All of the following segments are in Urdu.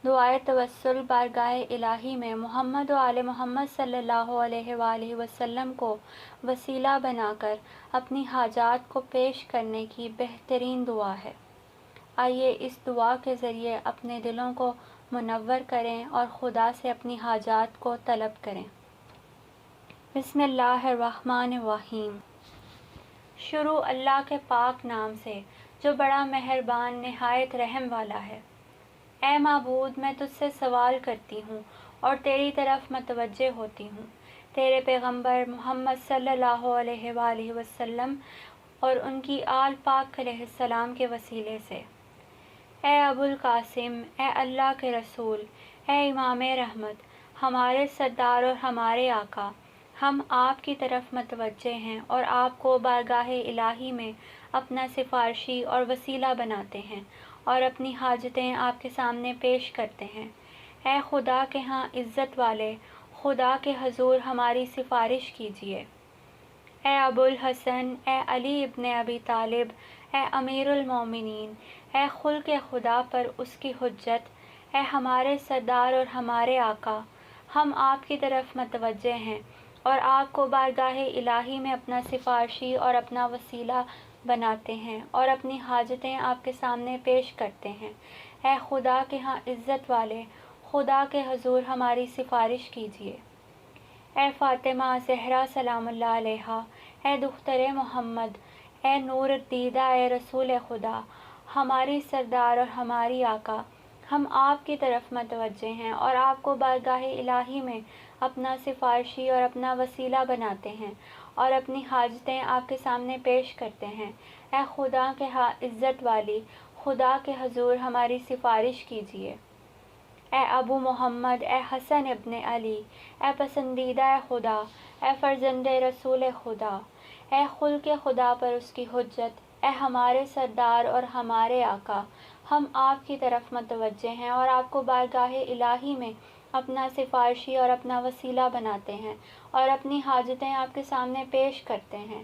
دعائے توسل بارگاہ الہی میں محمد و آل محمد صلی اللہ علیہ وآلہ وسلم کو وسیلہ بنا کر اپنی حاجات کو پیش کرنے کی بہترین دعا ہے۔ آئیے اس دعا کے ذریعے اپنے دلوں کو منور کریں اور خدا سے اپنی حاجات کو طلب کریں۔ بسم اللہ الرحمن الرحیم۔ شروع اللہ کے پاک نام سے جو بڑا مہربان نہایت رحم والا ہے۔ اے معبود، میں تجھ سے سوال کرتی ہوں اور تیری طرف متوجہ ہوتی ہوں، تیرے پیغمبر محمد صلی اللہ علیہ وآلہ وسلم اور ان کی آل پاک علیہ السلام کے وسیلے سے۔ اے ابو القاسم، اے اللہ کے رسول، اے امام رحمت، ہمارے سردار اور ہمارے آقا، ہم آپ کی طرف متوجہ ہیں اور آپ کو بارگاہ الہی میں اپنا سفارشی اور وسیلہ بناتے ہیں اور اپنی حاجتیں آپ کے سامنے پیش کرتے ہیں۔ اے خدا کے ہاں عزت والے، خدا کے حضور ہماری سفارش کیجیے۔ اے ابو الحسن، اے علی ابن ابی طالب، اے امیر المومنین، اے خلق خدا پر اس کی حجت، اے ہمارے سردار اور ہمارے آقا، ہم آپ کی طرف متوجہ ہیں اور آپ کو بارگاہ الہی میں اپنا سفارشی اور اپنا وسیلہ بناتے ہیں اور اپنی حاجتیں آپ کے سامنے پیش کرتے ہیں۔ اے خدا کے ہاں عزت والے، خدا کے حضور ہماری سفارش کیجیے۔ اے فاطمہ زہرا سلام اللہ علیہا، اے دختر محمد، اے نور دیدہ، اے رسول خدا، ہماری سردار اور ہماری آقا، ہم آپ کی طرف متوجہ ہیں اور آپ کو بارگاہ الہی میں اپنا سفارشی اور اپنا وسیلہ بناتے ہیں اور اپنی حاجتیں آپ کے سامنے پیش کرتے ہیں۔ اے خدا کے ہاں عزت والی، خدا کے حضور ہماری سفارش کیجیے۔ اے ابو محمد، اے حسن ابن علی، اے پسندیدہ خدا، اے فرزند رسول خدا، اے خلق خدا پر اس کی حجت، اے ہمارے سردار اور ہمارے آقا، ہم آپ کی طرف متوجہ ہیں اور آپ کو بارگاہ الہی میں اپنا سفارشی اور اپنا وسیلہ بناتے ہیں اور اپنی حاجتیں آپ کے سامنے پیش کرتے ہیں۔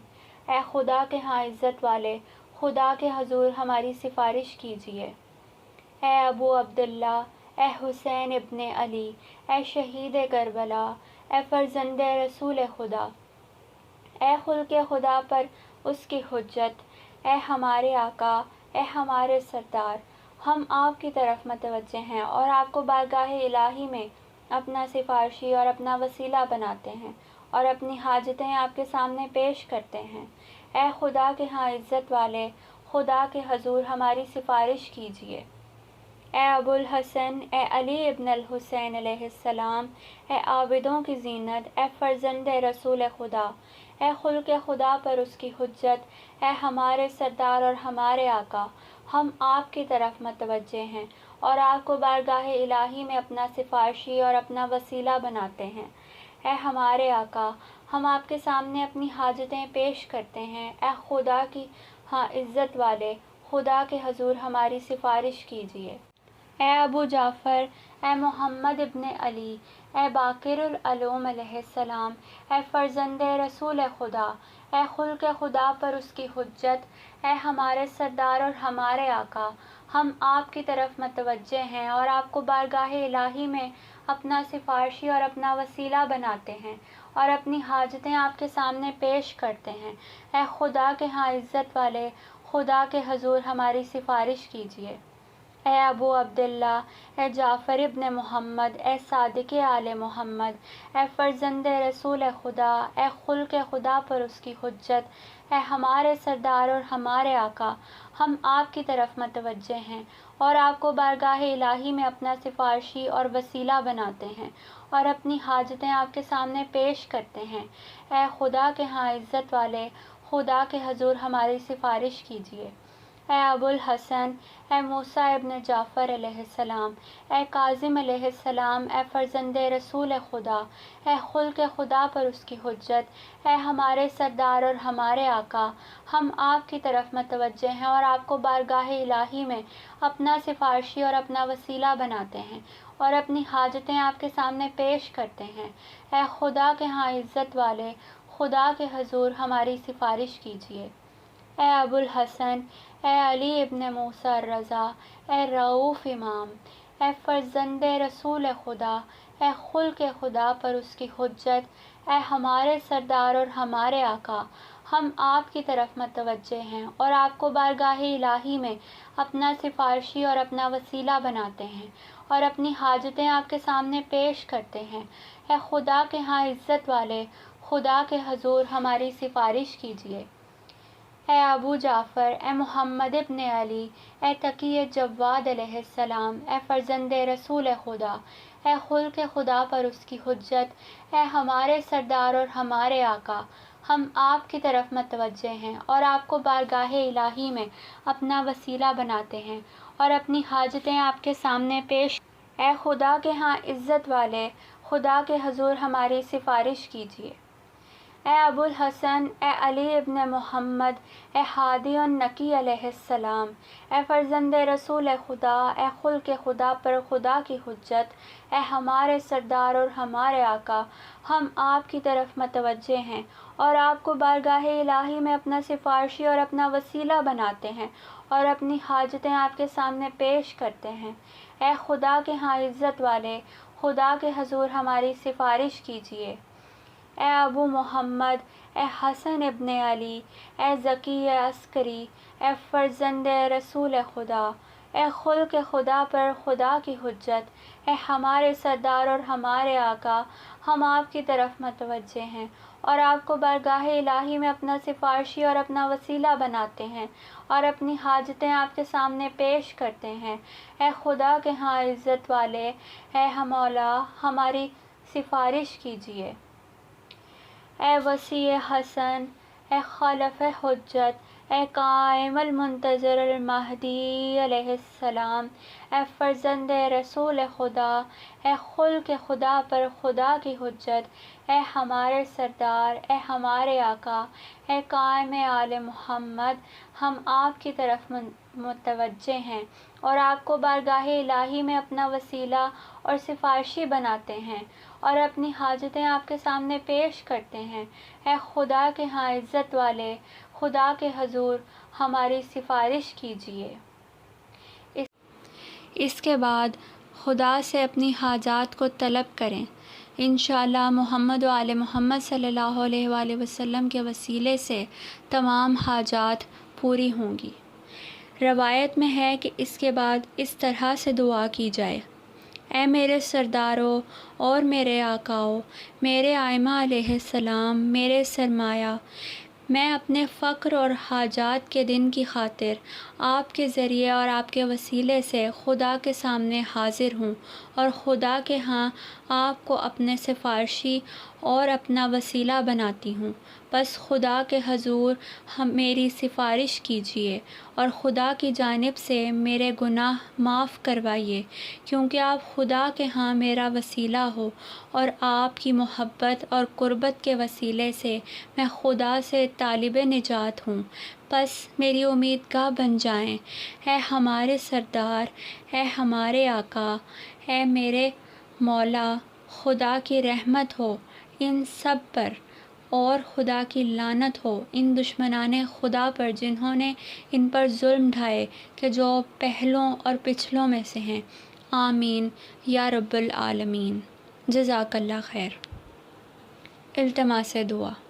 اے خدا کے ہاں عزت والے، خدا کے حضور ہماری سفارش کیجیے۔ اے ابو عبداللہ، اے حسین ابن علی، اے شہید کربلا، اے فرزند رسول خدا، اے خلق خدا پر اس کی حجت، اے ہمارے آقا، اے ہمارے سردار، ہم آپ کی طرف متوجہ ہیں اور آپ کو بارگاہ الہی میں اپنا سفارشی اور اپنا وسیلہ بناتے ہیں اور اپنی حاجتیں آپ کے سامنے پیش کرتے ہیں۔ اے خدا کے ہاں عزت والے، خدا کے حضور ہماری سفارش کیجیے۔ اے ابو الحسن، اے علی ابن الحسین علیہ السلام، اے عابدوں کی زینت، اے فرزند رسول خدا، اے خلق خدا پر اس کی حجت، اے ہمارے سردار اور ہمارے آقا، ہم آپ کی طرف متوجہ ہیں اور آپ کو بارگاہ الہی میں اپنا سفارشی اور اپنا وسیلہ بناتے ہیں۔ اے ہمارے آقا، ہم آپ کے سامنے اپنی حاجتیں پیش کرتے ہیں۔ اے خدا کی ہاں عزت والے، خدا کے حضور ہماری سفارش کیجیے۔ اے ابو جعفر، اے محمد ابن علی، اے باقر العلوم علیہ السلام، اے فرزند رسول خدا، اے خلق خدا پر اس کی حجت، اے ہمارے سردار اور ہمارے آقا، ہم آپ کی طرف متوجہ ہیں اور آپ کو بارگاہ الہی میں اپنا سفارشی اور اپنا وسیلہ بناتے ہیں اور اپنی حاجتیں آپ کے سامنے پیش کرتے ہیں۔ اے خدا کے ہاں عزت والے، خدا کے حضور ہماری سفارش کیجیے۔ اے ابو عبداللہ، اے جعفر ابن محمد، اے صادق آل محمد، اے فرزند رسول خدا، اے خلق خدا پر اس کی حجت، اے ہمارے سردار اور ہمارے آقا، ہم آپ کی طرف متوجہ ہیں اور آپ کو بارگاہ الہی میں اپنا سفارشی اور وسیلہ بناتے ہیں اور اپنی حاجتیں آپ کے سامنے پیش کرتے ہیں۔ اے خدا کے ہاں عزت والے، خدا کے حضور ہماری سفارش کیجیے۔ اے ابو الحسن، اے موسیٰ ابن جعفر علیہ السلام، اے کاظم علیہ السلام، اے فرزند رسول خدا، اے خلق خدا پر اس کی حجت، اے ہمارے سردار اور ہمارے آقا، ہم آپ کی طرف متوجہ ہیں اور آپ کو بارگاہ الہی میں اپنا سفارشی اور اپنا وسیلہ بناتے ہیں اور اپنی حاجتیں آپ کے سامنے پیش کرتے ہیں۔ اے خدا کے ہاں عزت والے، خدا کے حضور ہماری سفارش کیجیے۔ اے ابو الحسن، اے علی ابن موسیٰ الرضا، اے رؤوف امام، اے فرزند رسول خدا، اے خلق خدا پر اس کی حجت، اے ہمارے سردار اور ہمارے آقا، ہم آپ کی طرف متوجہ ہیں اور آپ کو بارگاہ الہی میں اپنا سفارشی اور اپنا وسیلہ بناتے ہیں اور اپنی حاجتیں آپ کے سامنے پیش کرتے ہیں۔ اے خدا کے ہاں عزت والے، خدا کے حضور ہماری سفارش کیجیے۔ اے ابو جعفر، اے محمد ابن علی، اے تقی جواد علیہ السلام، اے فرزند رسول خدا، اے خلق خدا پر اس کی حجت، اے ہمارے سردار اور ہمارے آقا، ہم آپ کی طرف متوجہ ہیں اور آپ کو بارگاہ الہی میں اپنا وسیلہ بناتے ہیں اور اپنی حاجتیں آپ کے سامنے پیش۔ اے خدا کے ہاں عزت والے، خدا کے حضور ہماری سفارش کیجیے۔ اے ابو الحسن، اے علی ابن محمد، اے ہادی النقی علیہ السلام، اے فرزند رسول خدا، اے خلق خدا پر خدا کی حجت، اے ہمارے سردار اور ہمارے آقا، ہم آپ کی طرف متوجہ ہیں اور آپ کو بارگاہ الہی میں اپنا سفارشی اور اپنا وسیلہ بناتے ہیں اور اپنی حاجتیں آپ کے سامنے پیش کرتے ہیں۔ اے خدا کے ہاں عزت والے، خدا کے حضور ہماری سفارش کیجیے۔ اے ابو محمد، اے حسن ابن علی، اے ذکی عسکری، اے فرزند رسول خدا، اے خلق خدا پر خدا کی حجت، اے ہمارے سردار اور ہمارے آقا، ہم آپ کی طرف متوجہ ہیں اور آپ کو بارگاہ الہی میں اپنا سفارشی اور اپنا وسیلہ بناتے ہیں اور اپنی حاجتیں آپ کے سامنے پیش کرتے ہیں۔ اے خدا کے ہاں عزت والے، اے مولا ہماری سفارش کیجیے۔ اے وسیع حسن، اے خلف حجت، اے قائم المنتظر المہدی علیہ السلام، اے فرزند رسول خدا، اے خلق خدا پر خدا کی حجت، اے ہمارے سردار، اے ہمارے آقا، اے قائم آل محمد، ہم آپ کی طرف متوجہ ہیں اور آپ کو بارگاہ الہی میں اپنا وسیلہ اور سفارشی بناتے ہیں اور اپنی حاجتیں آپ کے سامنے پیش کرتے ہیں۔ اے خدا کے ہاں عزت والے، خدا کے حضور ہماری سفارش کیجیے۔ اس کے بعد خدا سے اپنی حاجات کو طلب کریں، انشاءاللہ محمد و آل محمد صلی اللہ علیہ وآلہ وسلم کے وسیلے سے تمام حاجات پوری ہوں گی۔ روایت میں ہے کہ اس کے بعد اس طرح سے دعا کی جائے: اے میرے سرداروں اور میرے آقاؤں، میرے ائمہ علیہ السلام، میرے سرمایہ، میں اپنے فقر اور حاجات کے دن کی خاطر آپ کے ذریعے اور آپ کے وسیلے سے خدا کے سامنے حاضر ہوں اور خدا کے ہاں آپ کو اپنے سفارشی اور اپنا وسیلہ بناتی ہوں۔ بس خدا کے حضور میری سفارش کیجیے اور خدا کی جانب سے میرے گناہ معاف کروائیے، کیونکہ آپ خدا کے ہاں میرا وسیلہ ہو اور آپ کی محبت اور قربت کے وسیلے سے میں خدا سے طالب نجات ہوں۔ بس میری امیدگاہ بن جائیں۔ اے ہمارے سردار، اے ہمارے آقا، اے میرے مولا، خدا کی رحمت ہو ان سب پر اور خدا کی لعنت ہو ان دشمنان خدا پر جنہوں نے ان پر ظلم ڈھائے کہ جو پہلوں اور پچھلوں میں سے ہیں۔ آمین یا رب العالمین۔ جزاک اللہ خیر۔ التماس دعا۔